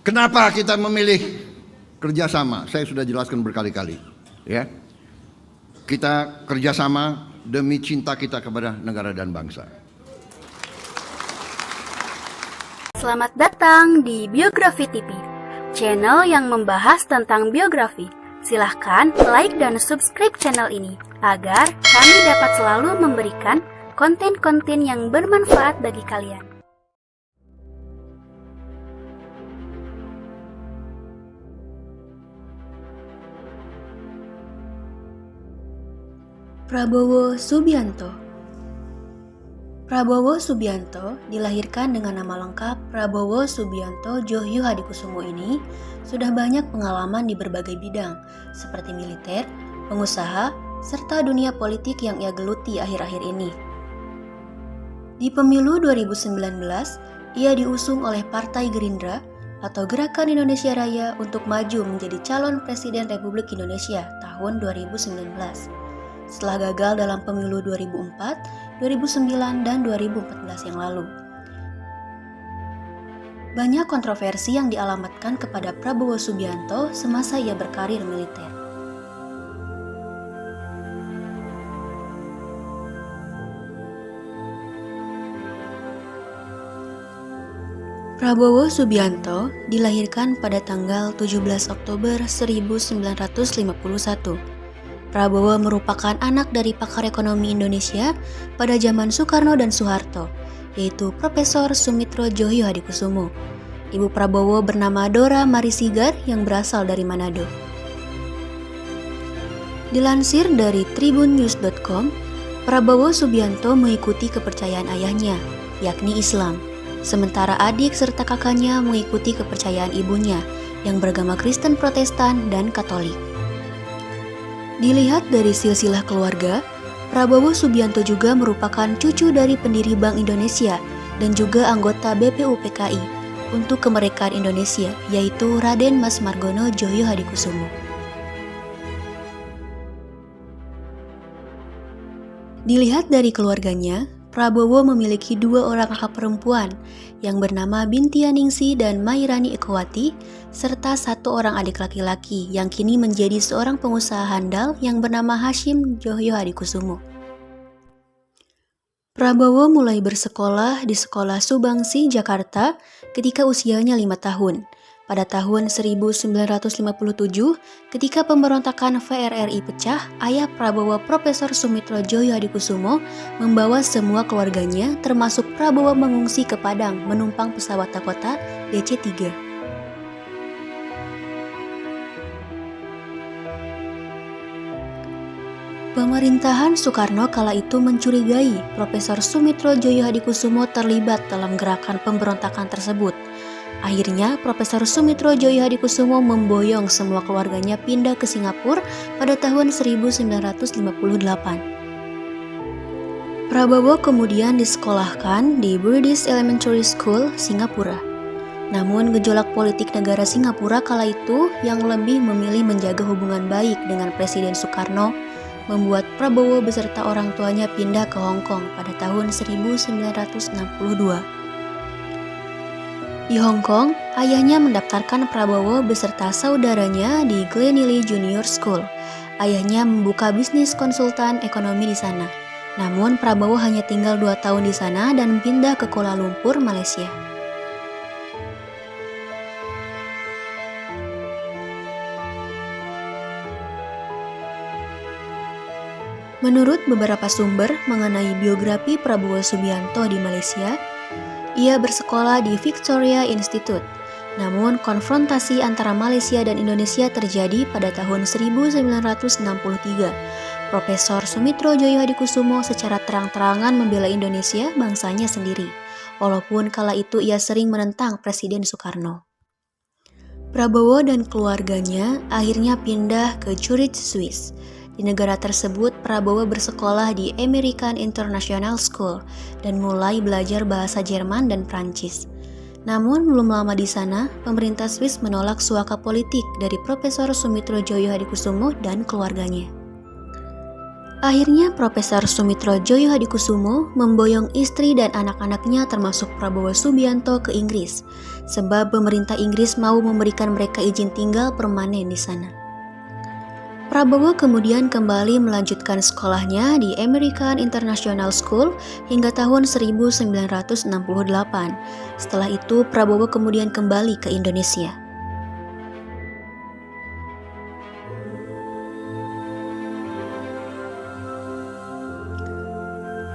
Kenapa kita memilih kerjasama? Saya sudah jelaskan berkali-kali, ya. Kita kerjasama demi cinta kita kepada negara dan bangsa. Selamat datang di Biografi TV, channel yang membahas tentang biografi. Silahkan like dan subscribe channel ini agar kami dapat selalu memberikan konten-konten yang bermanfaat bagi kalian. Prabowo Subianto. Prabowo Subianto dilahirkan dengan nama lengkap Prabowo Subianto Djohyo Hadikusumo ini sudah banyak pengalaman di berbagai bidang seperti militer, pengusaha, serta dunia politik yang ia geluti akhir-akhir ini. Di pemilu 2019, ia diusung oleh Partai Gerindra atau Gerakan Indonesia Raya untuk maju menjadi calon Presiden Republik Indonesia tahun 2019. Setelah gagal dalam pemilu 2004, 2009, dan 2014 yang lalu. Banyak kontroversi yang dialamatkan kepada Prabowo Subianto semasa ia berkarir militer. Prabowo Subianto dilahirkan pada tanggal 17 Oktober 1951. Prabowo merupakan anak dari pakar ekonomi Indonesia pada zaman Soekarno dan Soeharto, yaitu Profesor Sumitro Djohyo Hadikusumo. Ibu Prabowo bernama Dora Marisigar yang berasal dari Manado. Dilansir dari tribunnews.com, Prabowo Subianto mengikuti kepercayaan ayahnya, yakni Islam, sementara adik serta kakaknya mengikuti kepercayaan ibunya yang beragama Kristen Protestan dan Katolik. Dilihat dari silsilah keluarga, Prabowo Subianto juga merupakan cucu dari pendiri Bank Indonesia dan juga anggota BPUPKI untuk kemerdekaan Indonesia, yaitu Raden Mas Margono Djohyo Hadikusumo. Dilihat dari keluarganya, Prabowo memiliki dua orang kakak perempuan yang bernama Bintianingsi dan Mairani Ekowati, serta satu orang adik laki-laki yang kini menjadi seorang pengusaha handal yang bernama Hashim Djohyo Hadikusumo. Prabowo mulai bersekolah di Sekolah Subangsi, Jakarta ketika usianya 5 tahun. Pada tahun 1957, ketika pemberontakan VRRI pecah, ayah Prabowo Profesor Sumitro Djohyo Hadikusumo membawa semua keluarganya termasuk Prabowo mengungsi ke Padang menumpang pesawat Dakota DC-3. Pemerintahan Soekarno kala itu mencurigai Profesor Sumitro Djohyo Hadikusumo terlibat dalam gerakan pemberontakan tersebut. Akhirnya, Profesor Sumitro Djohyo Hadikusumo memboyong semua keluarganya pindah ke Singapura pada tahun 1958. Prabowo kemudian disekolahkan di British Elementary School, Singapura. Namun, gejolak politik negara Singapura kala itu yang lebih memilih menjaga hubungan baik dengan Presiden Soekarno membuat Prabowo beserta orang tuanya pindah ke Hong Kong pada tahun 1962. Di Hong Kong, ayahnya mendaftarkan Prabowo beserta saudaranya di Glenealy Junior School. Ayahnya membuka bisnis konsultan ekonomi di sana. Namun Prabowo hanya tinggal 2 tahun di sana dan pindah ke Kuala Lumpur, Malaysia. Menurut beberapa sumber mengenai biografi Prabowo Subianto di Malaysia, ia bersekolah di Victoria Institute. Namun, konfrontasi antara Malaysia dan Indonesia terjadi pada tahun 1963. Profesor Sumitro Djohyo Hadikusumo secara terang-terangan membela Indonesia bangsanya sendiri, walaupun kala itu ia sering menentang Presiden Soekarno. Prabowo dan keluarganya akhirnya pindah ke Zurich, Swiss. Di negara tersebut, Prabowo bersekolah di American International School dan mulai belajar bahasa Jerman dan Prancis. Namun, belum lama di sana, pemerintah Swiss menolak suaka politik dari Profesor Sumitro Djohyo Hadikusumo dan keluarganya. Akhirnya Profesor Sumitro Joyo Hadikusumo memboyong istri dan anak-anaknya termasuk Prabowo Subianto ke Inggris, sebab pemerintah Inggris mau memberikan mereka izin tinggal permanen di sana. Prabowo kemudian kembali melanjutkan sekolahnya di American International School hingga tahun 1968. Setelah itu Prabowo kemudian kembali ke Indonesia.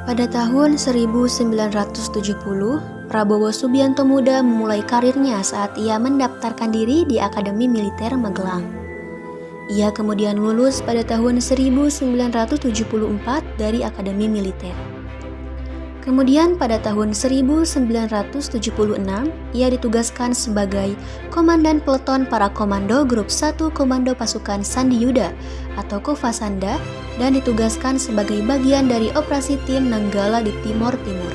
Pada tahun 1970, Prabowo Subianto Muda memulai karirnya saat ia mendaftarkan diri di Akademi Militer Magelang. Ia kemudian lulus pada tahun 1974 dari Akademi Militer. Kemudian pada tahun 1976, ia ditugaskan sebagai Komandan Peleton Para Komando Grup 1 Komando Pasukan Sandi Yuda atau Kovasanda dan ditugaskan sebagai bagian dari operasi tim Nanggala di Timor Timur.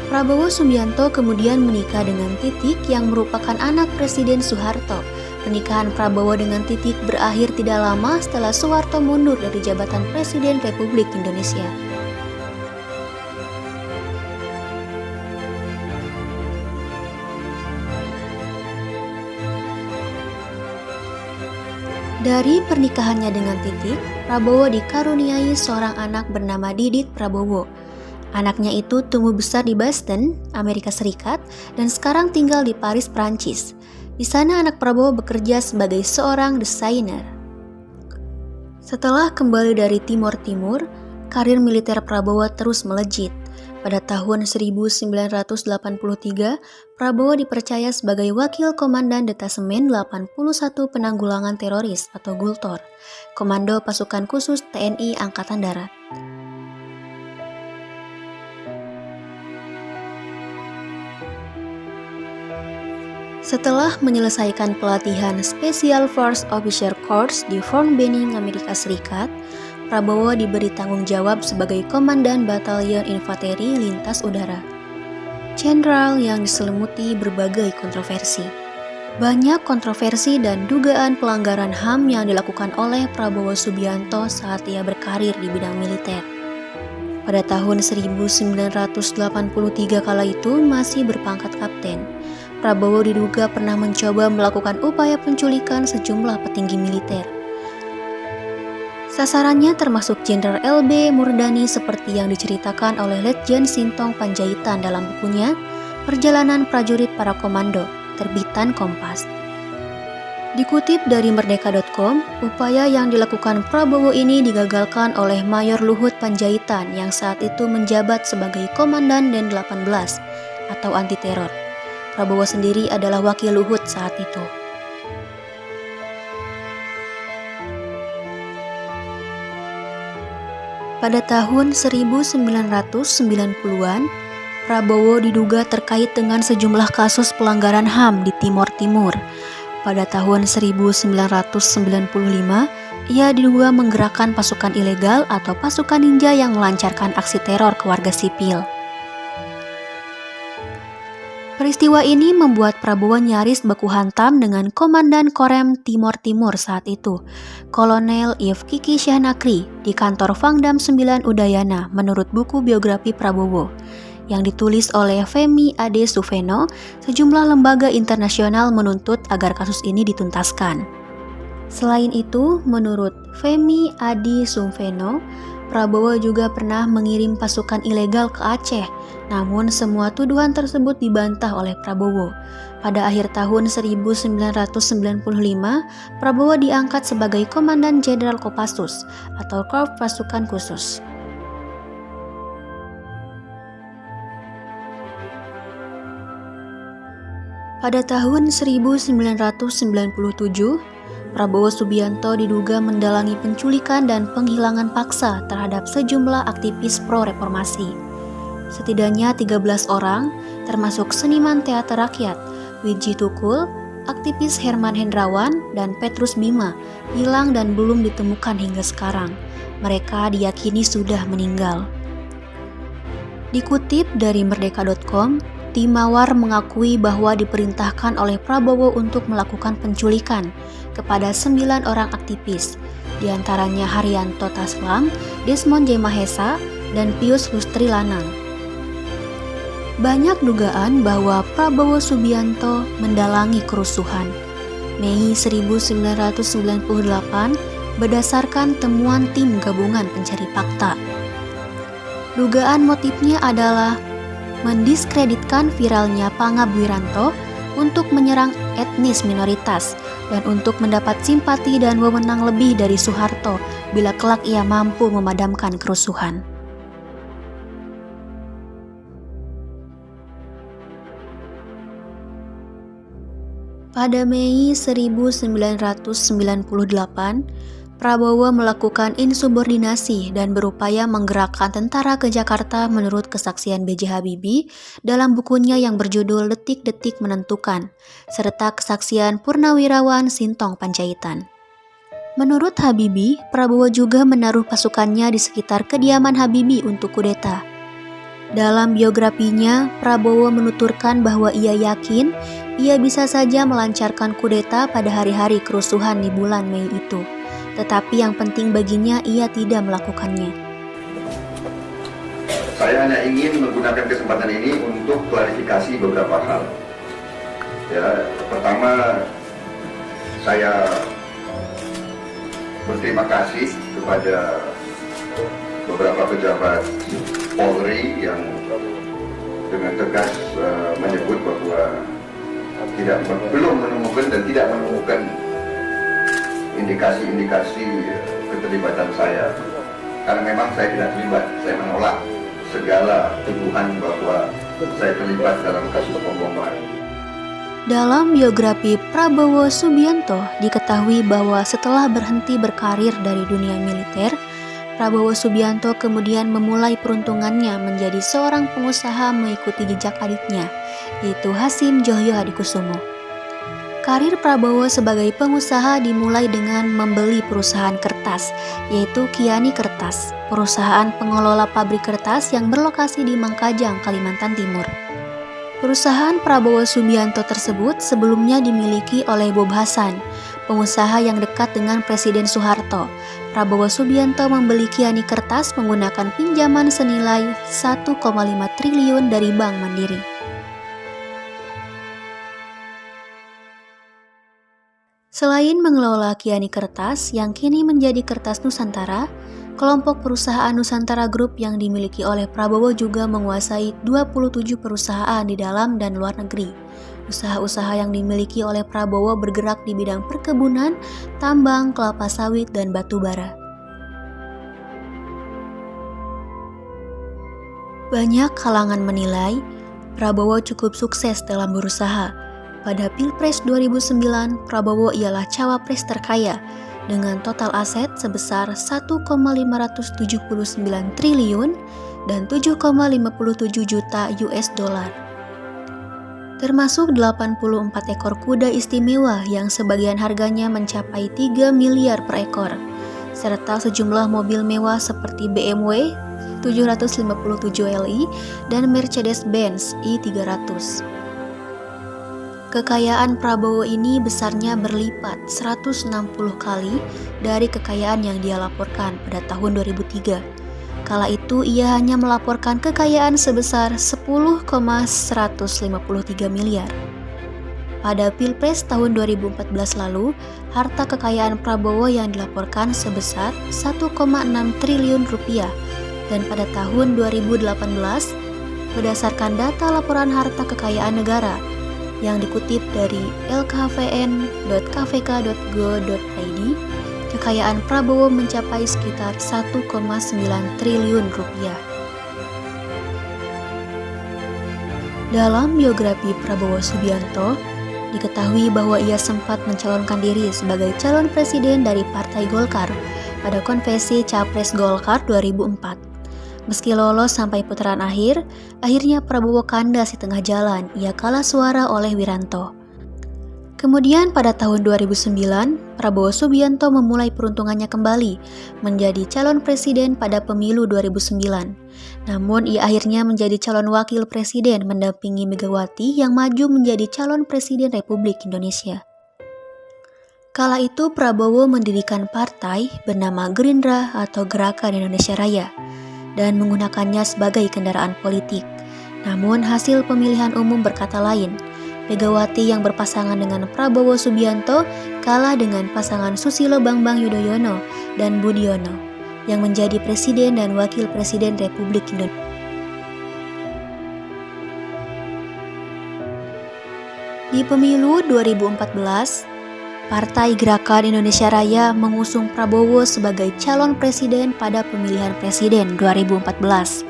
Prabowo Subianto kemudian menikah dengan Titik yang merupakan anak Presiden Soeharto. Pernikahan Prabowo dengan Titik berakhir tidak lama setelah Soeharto mundur dari jabatan Presiden Republik Indonesia. Dari pernikahannya dengan Titik, Prabowo dikaruniai seorang anak bernama Didit Prabowo. Anaknya itu tumbuh besar di Boston, Amerika Serikat, dan sekarang tinggal di Paris, Prancis. Di sana anak Prabowo bekerja sebagai seorang desainer. Setelah kembali dari Timor Timur, karir militer Prabowo terus melejit. Pada tahun 1983, Prabowo dipercaya sebagai Wakil Komandan Detasemen 81 Penanggulangan Teroris atau Gultor, Komando Pasukan Khusus TNI Angkatan Darat. Setelah menyelesaikan pelatihan Special Force Officer Course di Fort Benning, Amerika Serikat, Prabowo diberi tanggung jawab sebagai Komandan Batalion Infanteri Lintas Udara. Jenderal yang diselimuti berbagai kontroversi. Banyak kontroversi dan dugaan pelanggaran HAM yang dilakukan oleh Prabowo Subianto saat ia berkarir di bidang militer. Pada tahun 1983 kala itu masih berpangkat kapten, Prabowo diduga pernah mencoba melakukan upaya penculikan sejumlah petinggi militer. Sasarannya termasuk Jenderal LB Murdani seperti yang diceritakan oleh Letjen Sintong Panjaitan dalam bukunya Perjalanan Prajurit Para Komando, terbitan Kompas. Dikutip dari merdeka.com, upaya yang dilakukan Prabowo ini digagalkan oleh Mayor Luhut Panjaitan yang saat itu menjabat sebagai Komandan Den 18 atau anti teror. Prabowo sendiri adalah wakil Luhut saat itu. Pada tahun 1990-an, Prabowo diduga terkait dengan sejumlah kasus pelanggaran HAM di Timor Timur. Pada tahun 1995, ia diduga menggerakkan pasukan ilegal atau pasukan ninja yang melancarkan aksi teror ke warga sipil. Peristiwa ini membuat Prabowo nyaris baku hantam dengan Komandan Korem Timor Timur saat itu, Kolonel Yves Kiki Syahnakri di kantor Pangdam 9 Udayana menurut buku biografi Prabowo yang ditulis oleh Femi Ade Suveno. Sejumlah lembaga internasional menuntut agar kasus ini dituntaskan. Selain itu, menurut Femi Ade Suveno, Prabowo juga pernah mengirim pasukan ilegal ke Aceh, namun semua tuduhan tersebut dibantah oleh Prabowo. Pada akhir tahun 1995, Prabowo diangkat sebagai Komandan Jenderal Kopassus atau Korps Pasukan Khusus. Pada tahun 1997, Prabowo Subianto diduga mendalangi penculikan dan penghilangan paksa terhadap sejumlah aktivis pro-reformasi. Setidaknya 13 orang, termasuk seniman teater rakyat, Wiji Tukul, aktivis Herman Hendrawan, dan Petrus Bima, hilang dan belum ditemukan hingga sekarang. Mereka diyakini sudah meninggal. Dikutip dari merdeka.com, tim Mawar mengakui bahwa diperintahkan oleh Prabowo untuk melakukan penculikan kepada 9 orang aktivis. diantaranya Haryanto Taslam, Desmond J. Mahesa, dan Pius Lustri Lanang. Banyak dugaan bahwa Prabowo Subianto mendalangi kerusuhan. Mei 1998 berdasarkan temuan tim gabungan pencari fakta. Dugaan motifnya adalah mendiskreditkan viralnya Pangab Wiranto untuk menyerang etnis minoritas dan untuk mendapat simpati dan wewenang lebih dari Soeharto bila kelak ia mampu memadamkan kerusuhan. Pada Mei 1998, Prabowo melakukan insubordinasi dan berupaya menggerakkan tentara ke Jakarta menurut kesaksian B.J. Habibie dalam bukunya yang berjudul Detik-Detik Menentukan, serta kesaksian Purnawirawan Sintong Panjaitan. Menurut Habibie, Prabowo juga menaruh pasukannya di sekitar kediaman Habibie untuk kudeta. Dalam biografinya, Prabowo menuturkan bahwa ia yakin ia bisa saja melancarkan kudeta pada hari-hari kerusuhan di bulan Mei itu. Tetapi yang penting baginya ia tidak melakukannya. Saya hanya ingin menggunakan kesempatan ini untuk klarifikasi beberapa hal. Ya, pertama, saya berterima kasih kepada beberapa pejabat Polri yang dengan tegas menyebut bahwa belum menemukan dan tidak menemukan indikasi-indikasi keterlibatan saya, karena memang saya tidak terlibat. Saya menolak segala tuduhan bahwa saya terlibat dalam kasus pemboman. Dalam biografi Prabowo Subianto diketahui bahwa setelah berhenti berkarir dari dunia militer, Prabowo Subianto kemudian memulai peruntungannya menjadi seorang pengusaha mengikuti jejak adiknya, yaitu Hasim Djohyo Hadikusumo. Karir Prabowo sebagai pengusaha dimulai dengan membeli perusahaan kertas, yaitu Kiani Kertas, perusahaan pengelola pabrik kertas yang berlokasi di Mangkajang, Kalimantan Timur. Perusahaan Prabowo Subianto tersebut sebelumnya dimiliki oleh Bob Hasan, pengusaha yang dekat dengan Presiden Soeharto. Prabowo Subianto membeli Kiani Kertas menggunakan pinjaman senilai 1,5 triliun dari Bank Mandiri. Selain mengelola Kiani Kertas yang kini menjadi Kertas Nusantara, kelompok perusahaan Nusantara Group yang dimiliki oleh Prabowo juga menguasai 27 perusahaan di dalam dan luar negeri. Usaha-usaha yang dimiliki oleh Prabowo bergerak di bidang perkebunan, tambang, kelapa sawit, dan batu bara. Banyak kalangan menilai Prabowo cukup sukses dalam berusaha. Pada Pilpres 2009, Prabowo ialah cawapres terkaya dengan total aset sebesar 1,579 triliun dan 7,57 juta US dollar. Termasuk 84 ekor kuda istimewa yang sebagian harganya mencapai 3 miliar per ekor, serta sejumlah mobil mewah seperti BMW 757 Li dan Mercedes-Benz i300. Kekayaan Prabowo ini besarnya berlipat 160 kali dari kekayaan yang dia laporkan pada tahun 2003. Kala itu ia hanya melaporkan kekayaan sebesar 10,153 miliar. Pada Pilpres tahun 2014 lalu, harta kekayaan Prabowo yang dilaporkan sebesar 1,6 triliun rupiah. Dan pada tahun 2018, berdasarkan data laporan harta kekayaan negara yang dikutip dari lkhvn.kpk.go.id, kekayaan Prabowo mencapai sekitar 1,9 triliun rupiah. Dalam biografi Prabowo Subianto, diketahui bahwa ia sempat mencalonkan diri sebagai calon presiden dari Partai Golkar pada konvensi Capres Golkar 2004. Meski lolos sampai putaran akhir, akhirnya Prabowo kandas di tengah jalan, ia kalah suara oleh Wiranto. Kemudian pada tahun 2009, Prabowo Subianto memulai peruntungannya kembali menjadi calon presiden pada pemilu 2009. Namun ia akhirnya menjadi calon wakil presiden mendampingi Megawati yang maju menjadi calon presiden Republik Indonesia. Kala itu Prabowo mendirikan partai bernama Gerindra atau Gerakan Indonesia Raya dan menggunakannya sebagai kendaraan politik. Namun hasil pemilihan umum berkata lain. Megawati yang berpasangan dengan Prabowo Subianto kalah dengan pasangan Susilo Bambang Yudhoyono dan Budiono yang menjadi Presiden dan Wakil Presiden Republik Indonesia. Di pemilu 2014, Partai Gerakan Indonesia Raya mengusung Prabowo sebagai calon presiden pada pemilihan presiden 2014.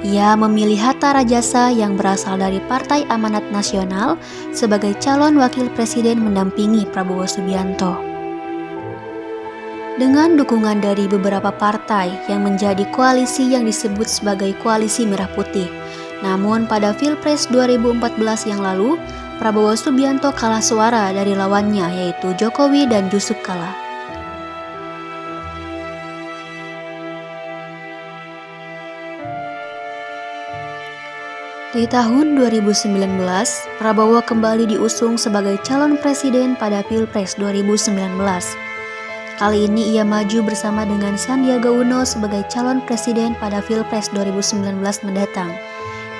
Ia memilih Hatta Rajasa yang berasal dari Partai Amanat Nasional sebagai calon wakil presiden mendampingi Prabowo Subianto. Dengan dukungan dari beberapa partai yang menjadi koalisi yang disebut sebagai Koalisi Merah Putih. Namun pada Pilpres 2014 yang lalu, Prabowo Subianto kalah suara dari lawannya yaitu Jokowi dan Yusuf Kala. Di tahun 2019, Prabowo kembali diusung sebagai calon presiden pada Pilpres 2019. Kali ini ia maju bersama dengan Sandiaga Uno sebagai calon presiden pada Pilpres 2019 mendatang,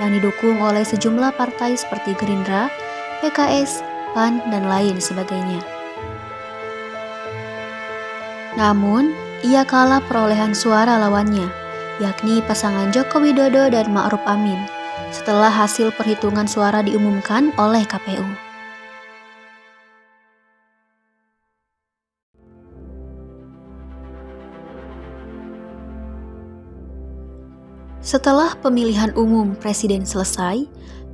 yang didukung oleh sejumlah partai seperti Gerindra, PKS, PAN, dan lain sebagainya. Namun, ia kalah perolehan suara lawannya, yakni pasangan Joko Widodo dan Ma'ruf Amin, setelah hasil perhitungan suara diumumkan oleh KPU. Setelah pemilihan umum presiden selesai,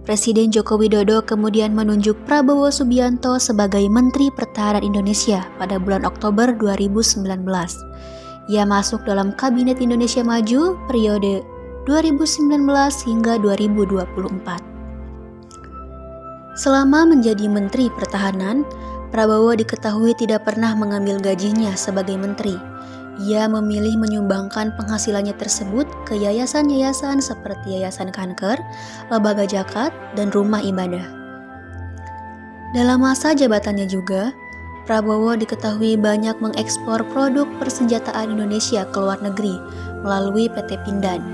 Presiden Joko Widodo kemudian menunjuk Prabowo Subianto sebagai Menteri Pertahanan Indonesia pada bulan Oktober 2019. Ia masuk dalam Kabinet Indonesia Maju periode 2019 hingga 2024. Selama menjadi Menteri Pertahanan, Prabowo diketahui tidak pernah mengambil gajinya sebagai menteri. Ia memilih menyumbangkan penghasilannya tersebut ke yayasan-yayasan seperti Yayasan Kanker, Lembaga Zakat, dan Rumah Ibadah. Dalam masa jabatannya juga, Prabowo diketahui banyak mengekspor produk persenjataan Indonesia ke luar negeri melalui PT Pindad.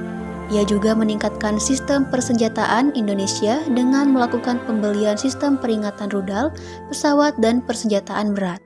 Ia juga meningkatkan sistem persenjataan Indonesia dengan melakukan pembelian sistem peringatan rudal, pesawat, dan persenjataan berat.